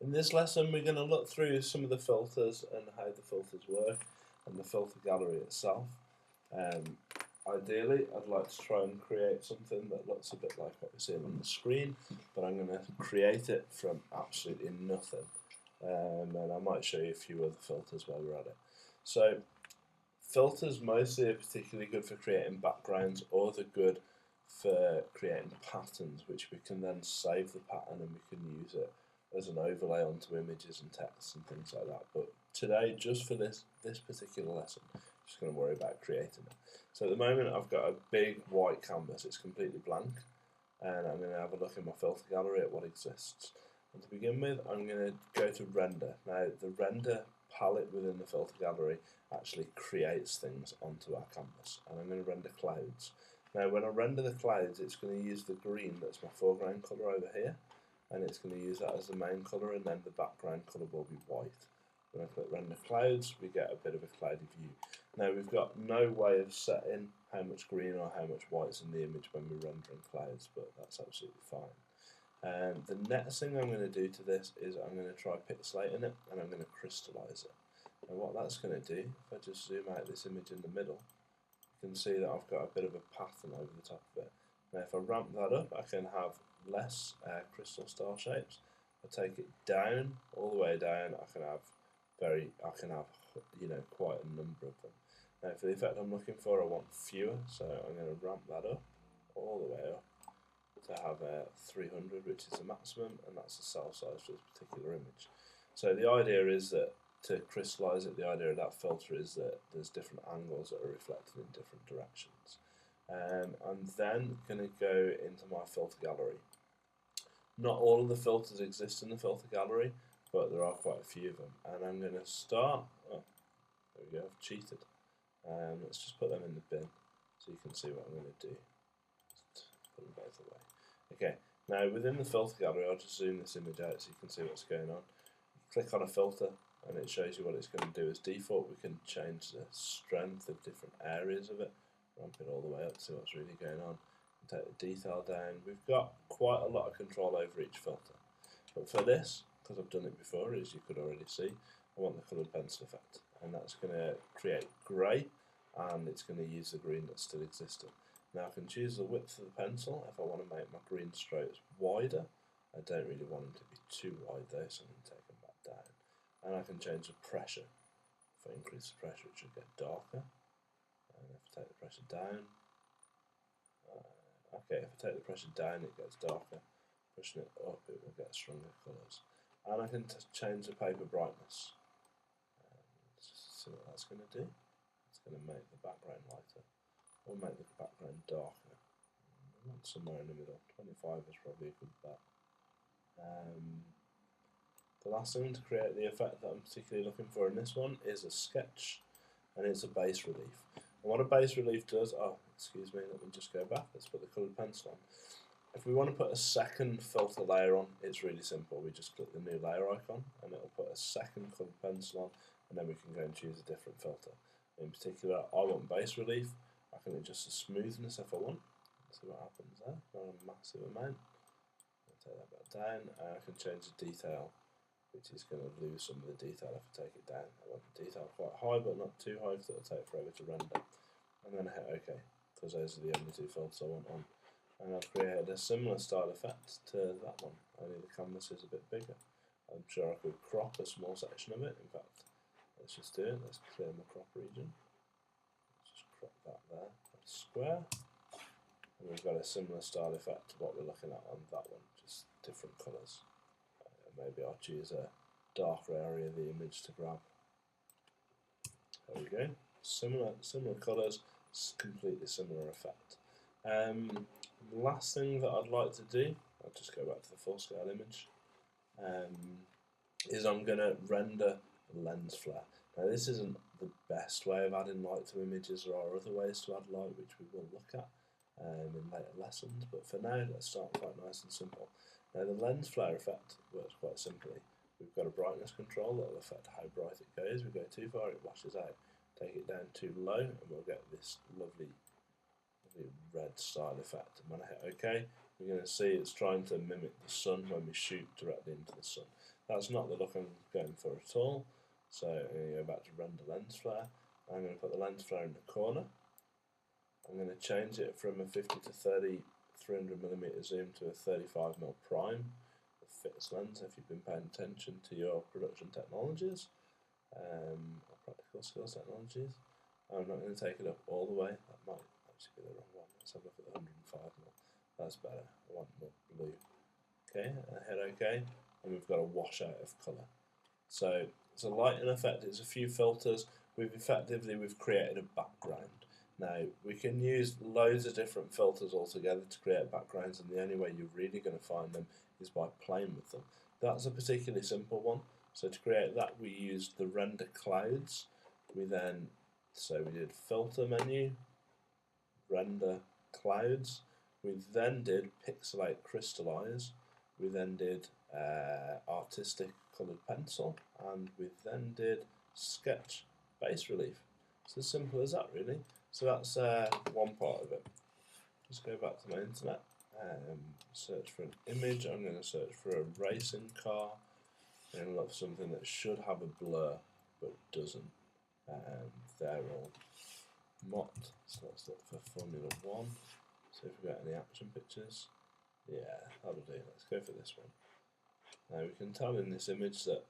In this lesson we're going to look through some of the filters and how the filters work and the filter gallery itself. Ideally I'd like to try and create something that looks a bit like what we see on the screen, but I'm going to create it from absolutely nothing, and I might show you a few other filters while we're at it. So filters mostly are particularly good for creating backgrounds, or they're good for creating patterns which we can then save the pattern and we can use it as an overlay onto images and text and things like that. But today, just for this particular lesson, I'm just going to worry about creating it. So at the moment I've got a big white canvas, it's completely blank, and I'm going to have a look in my filter gallery at what exists. And to begin with, I'm going to go to render. Now the render palette within the filter gallery actually creates things onto our canvas, and I'm going to render clouds. Now when I render the clouds, it's going to use the green that's my foreground colour over here, and it's going to use that as the main colour, and then the background colour will be white. When I click render clouds, we get a bit of a cloudy view. Now we've got no way of setting how much green or how much white's in the image when we're rendering clouds, but that's absolutely fine. The next thing I'm going to do to this is I'm going to try pixelating it, and I'm going to crystallise it. And what that's going to do, if I just zoom out this image in the middle, you can see that I've got a bit of a pattern over the top of it. Now if I ramp that up, I can have less crystal star shapes. If I take it down, all the way down, I can have quite a number of them. Now for the effect I'm looking for, I want fewer, so I'm going to ramp that up all the way up to have 300, which is the maximum, and that's the cell size for this particular image. So the idea is that to crystallise it, the idea of that filter is that there's different angles that are reflected in different directions. I'm then going to go into my filter gallery. Not all of the filters exist in the filter gallery, but there are quite a few of them. And I'm going to start, oh, there we go, I've cheated. Let's just put them in the bin so you can see what I'm going to do. Just put them both away. Okay, now within the filter gallery, I'll just zoom this image out so you can see what's going on. Click on a filter and it shows you what it's going to do. As default, we can change the strength of different areas of it, ramp it all the way up to see what's really going on, and take the detail down. We've got quite a lot of control over each filter. But for this, because I've done it before, as you could already see, I want the coloured pencil effect, and that's going to create grey, and it's going to use the green that's still existing. Now I can choose the width of the pencil if I want to make my green strokes wider. I don't really want them to be too wide though, so I'm going to take them back down. And I can change the pressure. If I increase the pressure, it should get darker. And if I take the pressure down, okay, if I take the pressure down, it gets darker. Pushing it up, it will get stronger colours. And I can change the paper brightness. Just see what that's going to do. It's going to make the background lighter, or make the background darker. I want somewhere in the middle. 25 is probably a good bet. The last thing to create the effect that I'm particularly looking for in this one is a sketch, and it's a base relief. And what a base relief does, excuse me, let me just go back, let's put the coloured pencil on. If we want to put a second filter layer on, it's really simple. We just click the new layer icon and it'll put a second coloured pencil on, and then we can go and choose a different filter. In particular, I want base relief. I can adjust the smoothness if I want. Let's see what happens there, not a massive amount. I'll take that back down, and I can change the detail, which is going to lose some of the detail if I take it down. I want the detail quite high, but not too high because it'll take forever to render. I'm going to hit OK, because those are the only two filters I want on. And I've created a similar style effect to that one, only the canvas is a bit bigger. I'm sure I could crop a small section of it. In fact, let's just do it. Let's clear my crop region. Let's just crop that there. That's square. And we've got a similar style effect to what we're looking at on that one, just different colours. Maybe I'll choose a darker area of the image to grab. There we go. Similar colours, completely similar effect. The last thing that I'd like to do, I'll just go back to the full scale image, is I'm going to render a lens flare. Now this isn't the best way of adding light to images. There are other ways to add light which we will look at in later lessons, but for now let's start quite nice and simple. Now the lens flare effect works quite simply. We've got a brightness control that will affect how bright it goes. We go too far, it washes out. Take it down too low and we'll get this lovely red style effect. And when I hit OK, we're going to see it's trying to mimic the sun when we shoot directly into the sun. That's not the look I'm going for at all. So I'm going to go back to render lens flare. I'm going to put the lens flare in the corner. I'm going to change it from a 50 to 30 300mm zoom to a 35mm prime. The fits lens, if you've been paying attention to your production technologies, or practical skills technologies. I'm not going to take it up all the way. That might actually be the wrong one. Let's have a look at the 105mm. That's better. I want more blue. Okay, hit OK, and we've got a washout of colour. So it's a lighting effect. It's a few filters. We've created a background. Now we can use loads of different filters altogether to create backgrounds, and the only way you're really going to find them is by playing with them. That's a particularly simple one. So to create that, we used the render clouds. We did filter menu, render clouds. We then did pixelate crystallize. We then did artistic coloured pencil, and we then did sketch base relief. It's as simple as that, really. So that's one part of it. Just go back to my internet, search for an image. I'm going to search for a racing car. I'm going to look for something that should have a blur but doesn't. They're all mocked. So let's look for Formula 1. See if we've got any action pictures. Yeah, that'll do. Let's go for this one. Now we can tell in this image that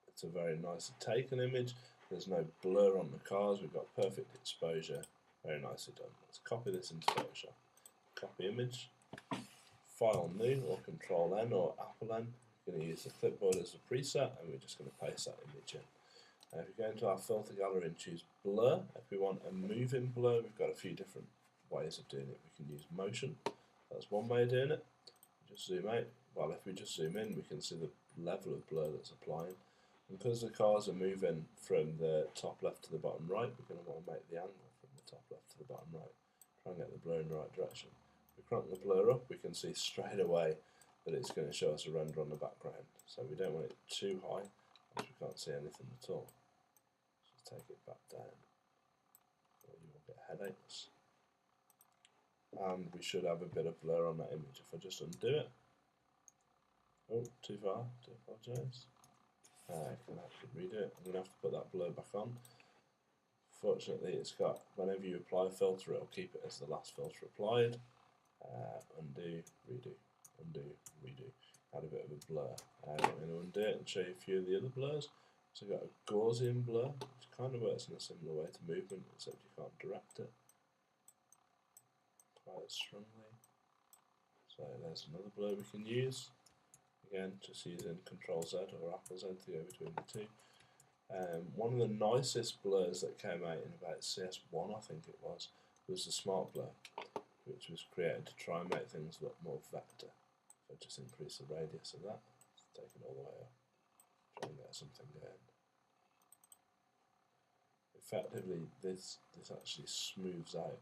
it's a very nicely taken image. There's no blur on the cars. We've got perfect exposure. Very nicely done. Let's copy this into Photoshop. Copy image. File new or Control N or Apple N. We're going to use the clipboard as a preset, and we're just going to paste that image in. If we go into our filter gallery and choose blur, if we want a moving blur, we've got a few different ways of doing it. We can use motion. That's one way of doing it. Just zoom out. Well, if we just zoom in, we can see the level of blur that's applying. And because the cars are moving from the top left to the bottom right, we're going to want to make the angle from the top left to the bottom right. Try and get the blur in the right direction. If we crank the blur up, we can see straight away that it's going to show us a render on the background. So we don't want it too high, as we can't see anything at all. Just take it back down, or you will get headaches. And we should have a bit of blur on that image. If I just undo it, oh, too far, do apologise. I can actually redo it. I'm going to have to put that blur back on. Fortunately, it's got, whenever you apply a filter, it'll keep it as the last filter applied. Undo, redo, undo, redo. Add a bit of a blur. I'm going to undo it and show you a few of the other blurs. So I've got a Gaussian blur, which kind of works in a similar way to movement, except you can't direct it quite strongly. So there's another blur we can use. Again, just using Control Z or Apple Z to go between the two. One of the nicest blurs that came out in about CS1, I think it was the Smart Blur, which was created to try and make things look more vector. So just increase the radius of that, take it all the way up, try and get something going. Effectively, this actually smooths out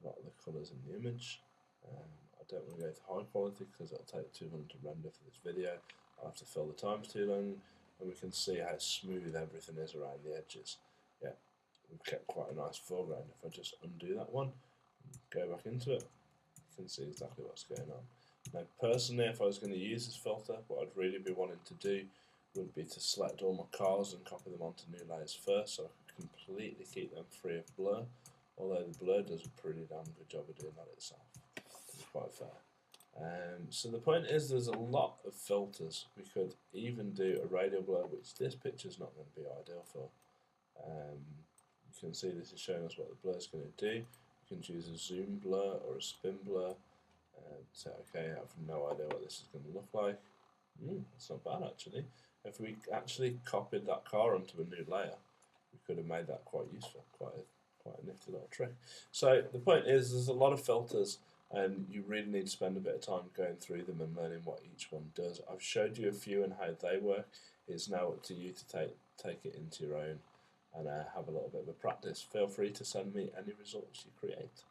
a lot of the colours in the image. I don't want to go to high quality because it'll take too long to render for this video. I'll have to fill the time too long, and we can see how smooth everything is around the edges. Yeah, we've kept quite a nice foreground. If I just undo that one, and go back into it, you can see exactly what's going on. Now personally, if I was going to use this filter, what I'd really be wanting to do would be to select all my cars and copy them onto new layers first, so I could completely keep them free of blur, although the blur does a pretty damn good job of doing that itself, to be quite fair. So the point is, there's a lot of filters. We could even do a radial blur, which this picture's not going to be ideal for. You can see this is showing us what the blur is going to do. You can choose a zoom blur or a spin blur. So okay, I have no idea what this is going to look like. That's not bad actually. If we actually copied that car onto a new layer, we could have made that quite useful, quite a nifty little trick. So the point is, there's a lot of filters, and you really need to spend a bit of time going through them and learning what each one does. I've showed you a few and how they work. It's now up to you to take it into your own and have a little bit of a practice. Feel free to send me any results you create.